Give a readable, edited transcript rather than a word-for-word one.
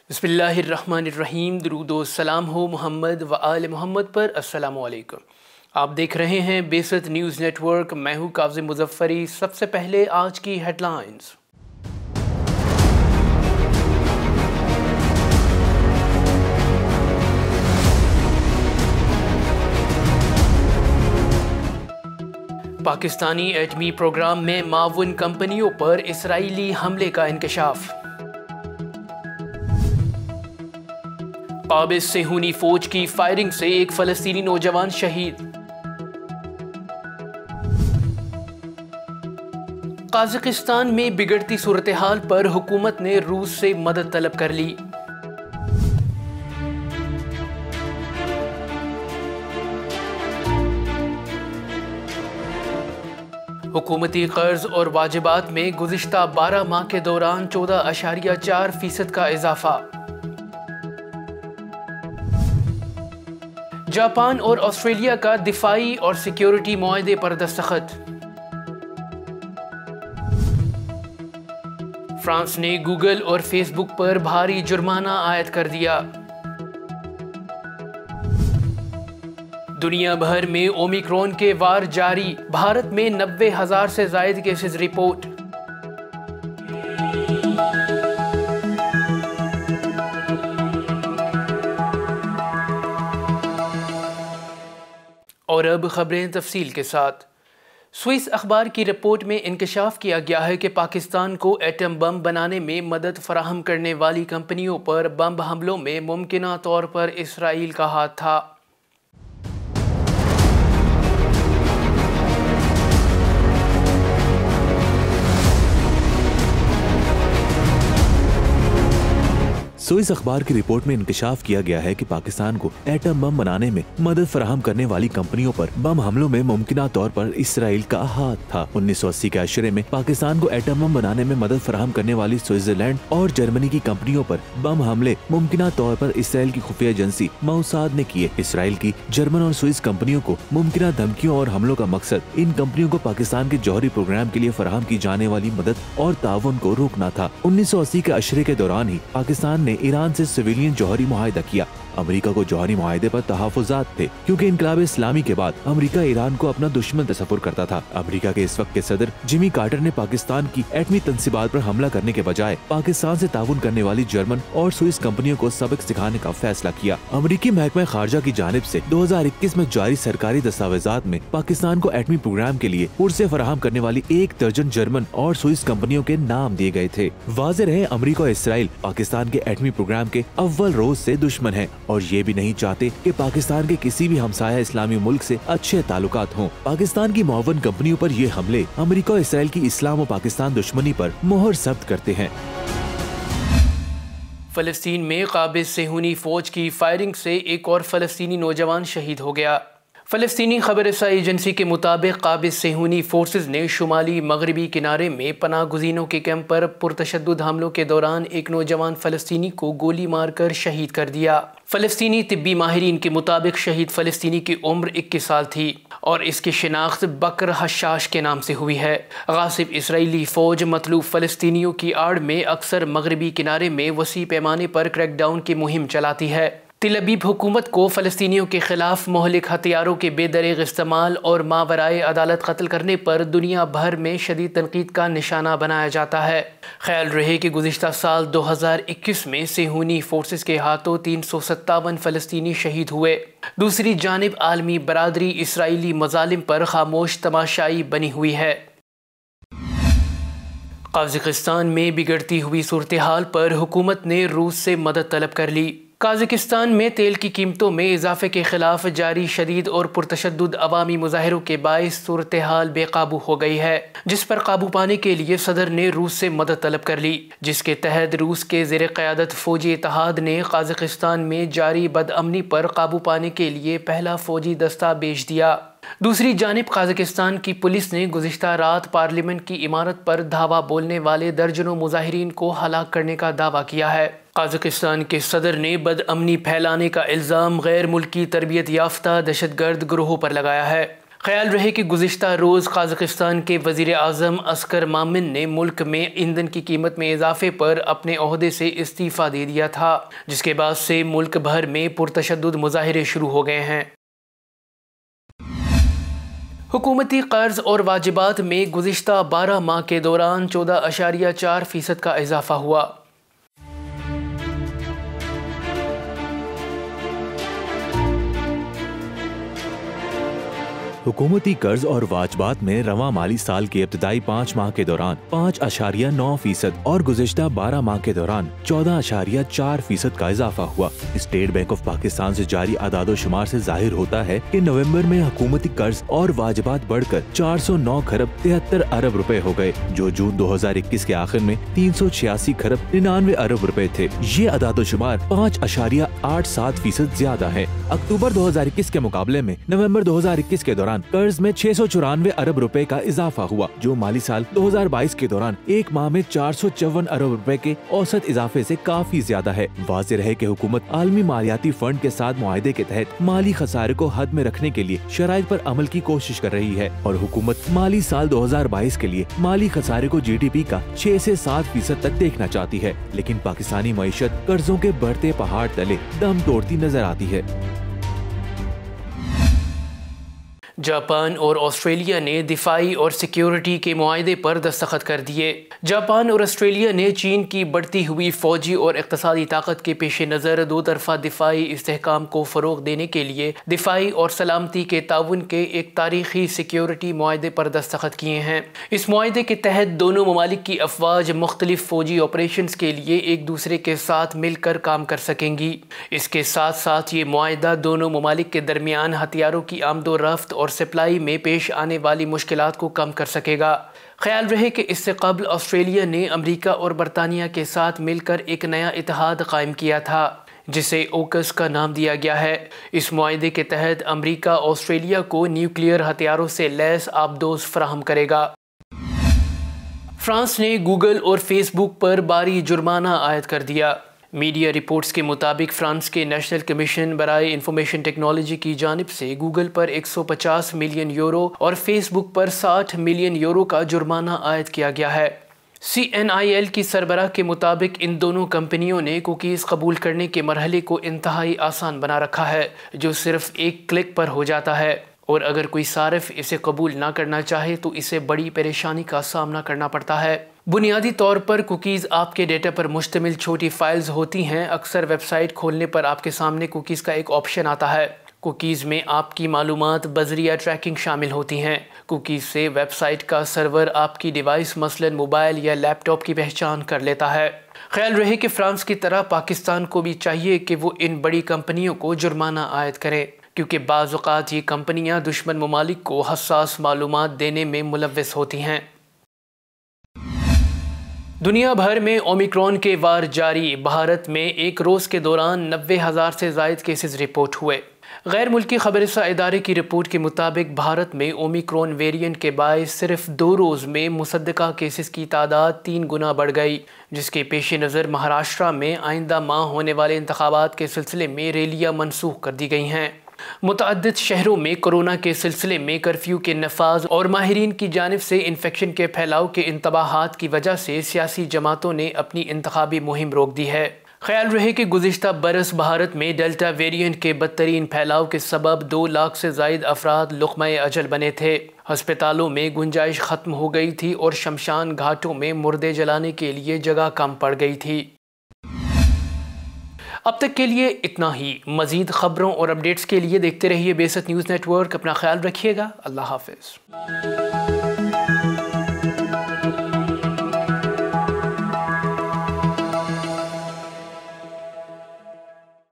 बिस्मिल्लाहिर्रहमानिर्रहीम। दुरूदो सलाम हो मोहम्मद व आल मोहम्मद पर। अस्सलामु अलैकुम। आप देख रहे हैं बेसत न्यूज़ नेटवर्क। मैं हूँ काज़िम मुज़फ़्फ़री। सबसे पहले आज की हेडलाइंस। पाकिस्तानी एटमी प्रोग्राम में मावन कंपनियों पर इसराइली हमले का इंकशाफ। काबिज सेहूनी फौज की फायरिंग से एक फ़लस्तीनी नौजवान शहीद। काज़ाकिस्तान में बिगड़ती सूरत हाल पर हुकूमत ने रूस से मदद तलब कर ली। हुकूमती कर्ज और वाजिबात में गुज़िश्ता 12 माह के दौरान 14.4% का इजाफा। जापान और ऑस्ट्रेलिया का दिफाई और सिक्योरिटी मुआहदे पर दस्तखत। फ्रांस ने गूगल और फेसबुक पर भारी जुर्माना आयद कर दिया। दुनिया भर में ओमिक्रॉन के वार जारी। भारत में 90,000 से ज्यादा केसेस रिपोर्ट। और अब खबरें तफसील के साथ। स्विस अखबार की रिपोर्ट में इंकशाफ किया गया है कि पाकिस्तान को एटम बम बनाने में मदद फराहम करने वाली कंपनियों पर बम हमलों में मुमकिना तौर पर इसराइल का हाथ था। स्विस अखबार की रिपोर्ट में इंकशाफ किया गया है कि पाकिस्तान को एटम बम बनाने में मदद फराहम करने वाली कंपनियों पर बम हमलों में मुमकिना तौर पर इसराइल का हाथ था। 1980 के अशरे में पाकिस्तान को एटम बम बनाने में मदद फराहम करने वाली स्विट्जरलैंड और जर्मनी की कंपनियों पर बम हमले मुमकिना तौर पर इसराइल की खुफिया एजेंसी मोसाद ने किए। इसराइल की जर्मन और स्विस कंपनियों को मुमकिना धमकियों और हमलों का मकसद इन कंपनियों को पाकिस्तान के जौहरी प्रोग्राम के लिए फराहम की जाने वाली मदद और ताउन को रोकना था। 1980 के अशरे के दौरान ही पाकिस्तान ने ईरान से सिविलियन जौहरी मुआहिदा किया। अमेरिका को जौहरी मुआहिदे पर तहफ़्फ़ुज़ात थे क्योंकि इनकलाब इस्लामी के बाद अमेरिका ईरान को अपना दुश्मन तस्वुर करता था। अमेरिका के इस वक्त के सदर जिमी कार्टर ने पाकिस्तान की एटमी तंसीबात पर हमला करने के बजाय पाकिस्तान से ताउन करने वाली जर्मन और स्विस कंपनियों को सबक सिखाने का फैसला किया। अमेरिकी महकमा खारजा की जानिब से 2021 में जारी सरकारी दस्तावेजात में पाकिस्तान को एटमी प्रोग्राम के लिए पुरसे फराहम करने वाली 1 दर्जन जर्मन और स्विस कंपनियों के नाम दिए गए थे। वाज़ेह रहे अमेरिका और इसराइल पाकिस्तान के एटमी प्रोग्राम के अव्वल रोज से दुश्मन है और ये भी नहीं चाहते कि पाकिस्तान के किसी भी हमसाया इस्लामी मुल्क से अच्छे ताल्लुकात हों। पाकिस्तान की मुआवन कंपनियों पर ये हमले अमेरिका और इसराइल की इस्लाम और पाकिस्तान दुश्मनी पर मोहर जब्त करते हैं। फलस्तीन में काबिज सेहूनी फौज की फायरिंग से एक और फलस्तीनी नौजवान शहीद हो गया। फ़लस्तीनी खबर रसाई एजेंसी के मुताबिक काबिज सेहूनी फोर्सेज ने शुमाली मगरबी किनारे में पनाह गुज़ीनों के कैंप पर पुरतशद्दुद हमलों के दौरान एक नौजवान फ़लस्तीनी को गोली मारकर शहीद कर दिया। फ़लस्तीनी तिब्बी माहिरीन के मुताबिक शहीद फ़लस्तीनी की उम्र 21 साल थी और इसकी शिनाख्त बकर हशाश के नाम से हुई है। गासिब इसराइली फ़ौज मतलूब फ़लस्तीनियों की आड़ में अक्सर मगरबी किनारे में वसी पैमाने पर क्रैकडाउन की मुहिम चलाती है। तिल अबीब हुकूमत को फ़लस्तीनियों के खिलाफ मोहलिक हथियारों के बेदरेग इस्तेमाल और मावराए अदालत कत्ल करने पर दुनिया भर में शदीद तनकीद का निशाना बनाया जाता है। ख्याल रहे कि गुज़िश्ता साल 2021 में सेहूनी फोर्सेस के हाथों 357 फ़लस्तीनी शहीद हुए। दूसरी जानिब आलमी बरादरी इसराइली मज़ालिम पर खामोश तमाशाई बनी हुई है। काज़ाकिस्तान में बिगड़ती हुई सूरत हाल पर हुकूमत ने रूस से मदद तलब कर ली। काज़ाकिस्तान में तेल की कीमतों में इजाफे के खिलाफ जारी शदीद और पुरतशद्दुद अवामी मुजाहिरों के बाइस सूरत हाल बेकाबू हो गई है, जिस पर काबू पाने के लिए सदर ने रूस से मदद तलब कर ली, जिसके तहत रूस के ज़ेर क़यादत फ़ौजी इत्तेहाद ने काज़ाकिस्तान में जारी बदअमनी पर काबू पाने के लिए पहला फ़ौजी दस्ता भेज दिया। दूसरी जानिब काज़ाकिस्तान की पुलिस ने गुज़िश्ता रात पार्लियामेंट की इमारत पर धावा बोलने वाले दर्जनों मुजाहिरीन को हलाक करने का दावा किया है। काज़ाकिस्तान के सदर ने बदअमनी फैलाने का इल्ज़ाम गैर मुल्की तरबियत याफ्ता दहशतगर्द ग्रोहों पर लगाया है। ख्याल रहे कि गुज़िश्ता रोज़ काज़ाकिस्तान के वज़ीर आज़म अस्कर मामिन ने मुल्क में ईंधन की कीमत में इजाफे पर अपने ओहदे से इस्तीफ़ा दे दिया था, जिसके बाद से मुल्क भर में पुरतशद्दुद मुज़ाहिरे शुरू हो गए हैं। हुकूमती कर्ज और वाजिबात में गुज़िश्ता 12 माह के दौरान 14.4% का इजाफा हुआ। हुकूमती कर्ज और वाजबात में रवां माली साल के इब्तिदाई 5 माह के दौरान 5.9% और गुज़िश्ता 12 माह के दौरान 14.4% का इजाफा हुआ। स्टेट बैंक ऑफ पाकिस्तान से जारी आदादोशुमार से जाहिर होता है कि नवंबर में हुकूमती कर्ज और वाजिबात बढ़कर 409 खरब 73 अरब रुपए हो गए, जो जून 2021 के आखिर में 386 खरब 99 अरब रुपए थे। ये आदादोशुमार 5.87% ज्यादा है। अक्टूबर 2021 के मुकाबले में नवंबर 2021 के दौरान कर्ज में 694 अरब रुपए का इजाफा हुआ, जो माली साल 2022 के दौरान एक माह में 454 अरब रुपए के औसत इजाफे से काफी ज्यादा है। वाज़ेह है कि हुकूमत आलमी मालियाती फंड के साथ मुआहदे के तहत माली खसारे को हद में रखने के लिए शराइत पर अमल की कोशिश कर रही है और हुकूमत माली साल 2022 के लिए माली खसारे को GDP का 6 से 7% तक देखना चाहती है, लेकिन पाकिस्तानी मईशत कर्जों के बढ़ते पहाड़ तले दम तोड़ती नजर आती है। जापान और ऑस्ट्रेलिया ने दिफाई और सिक्योरिटी के मुआहदे पर दस्तखत कर दिए। जापान और ऑस्ट्रेलिया ने चीन की बढ़ती हुई फौजी और इक़्तिसादी ताकत के पेश नज़र दो तरफ़ा दिफाई इस्तेहकाम को फ़रोग़ देने के लिए दिफाई और सलामती के ताउन के एक तारीख़ी सिक्योरिटी मुआहदे पर दस्तखत किए हैं। इस मुआहदे के तहत दोनों ममालिक की अफवाज मुख्तलिफ फ़ौजी ऑपरेशंस के लिए एक दूसरे के साथ मिलकर काम कर सकेंगी। इसके साथ साथ ये मुआहदा दोनों ममालिक के दरमियान हथियारों की आमदो रफ्त और सप्लाई में पेश आने वाली मुश्किलात को कम कर सकेगा। ख्याल रहे कि इससे कबल ऑस्ट्रेलिया ने अमेरिका और बरतानिया के साथ मिलकर एक नया इत्तेहाद कायम किया था, जिसे ओकस का नाम दिया गया है। इस मुआहदे के तहत अमेरिका ऑस्ट्रेलिया को न्यूक्लियर हथियारों से लैस आबदोज़ फराहम करेगा। फ्रांस ने गूगल और फेसबुक पर भारी जुर्माना आयद कर दिया। मीडिया रिपोर्ट्स के मुताबिक फ्रांस के नेशनल कमीशन बराए इंफॉर्मेशन टेक्नोलॉजी की जानिब से गूगल पर 150 मिलियन यूरो और फेसबुक पर 60 मिलियन यूरो का जुर्माना आयद किया गया है। CNIL की सरबराह के मुताबिक इन दोनों कंपनियों ने कुकीज़ कबूल करने के मरहले को इंतहाई आसान बना रखा है, जो सिर्फ एक क्लिक पर हो जाता है, और अगर कोई सारिफ इसे कबूल ना करना चाहे तो इसे बड़ी परेशानी का सामना करना पड़ता है। बुनियादी तौर पर कुकीज़ आपके डेटा पर मुश्तमिल छोटी फाइल्स होती हैं। अक्सर वेबसाइट खोलने पर आपके सामने कुकीज़ का एक ऑप्शन आता है। कुकीज़ में आपकी मालूमात बजरिया ट्रैकिंग शामिल होती हैं। कुकीज़ से वेबसाइट का सर्वर आपकी डिवाइस मसलन मोबाइल या लैपटॉप की पहचान कर लेता है। ख्याल रहे कि फ्रांस की तरह पाकिस्तान को भी चाहिए कि वो इन बड़ी कंपनियों को जुर्माना आयद करे, क्योंकि बाज़ औक़ात ये कंपनियां दुश्मन ममालिक को हसास मालूमात देने में मुलव्वस होती हैं। दुनिया भर में ओमिक्रॉन के वार जारी। भारत में एक रोज़ के दौरान 90,000 से ज़ायद केसेस रिपोर्ट हुए। गैर मुल्की खबरसा इदारे की रिपोर्ट के मुताबिक भारत में ओमिक्रॉन वेरिएंट के बायस सिर्फ 2 रोज़ में मुसद्दका केसेस की तादाद 3 गुना बढ़ गई, जिसके पेश नज़र महाराष्ट्र में आइंदा माह होने वाले इंतखाबात के सिलसिले में रैलियाँ मनसूख कर दी गई हैं। मुतअद्दिद शहरों में कोरोना के सिलसिले में कर्फ्यू के नफाज और माहिरीन की जानिब से इन्फेक्शन के फैलाव के इंतबाहात की वजह से सियासी जमातों ने अपनी इंतखाबी मुहिम रोक दी है। ख्याल रहे कि गुज़िश्ता बरस भारत में डेल्टा वेरिएंट के बदतरीन फैलाव के सबब 2 लाख से ज़ायद अफराद लुक़्मा-ए अजल बने थे। हस्पतालों में गुंजाइश ख़त्म हो गई थी और शमशान घाटों में मुर्दे जलाने के लिए जगह कम पड़ गई थी। अब तक के लिए इतना ही। मज़ीद ख़बरों और अपडेट्स के लिए देखते रहिए बेसत न्यूज़ नेटवर्क। अपना ख्याल रखिएगा। अल्लाह हाफ़िज़।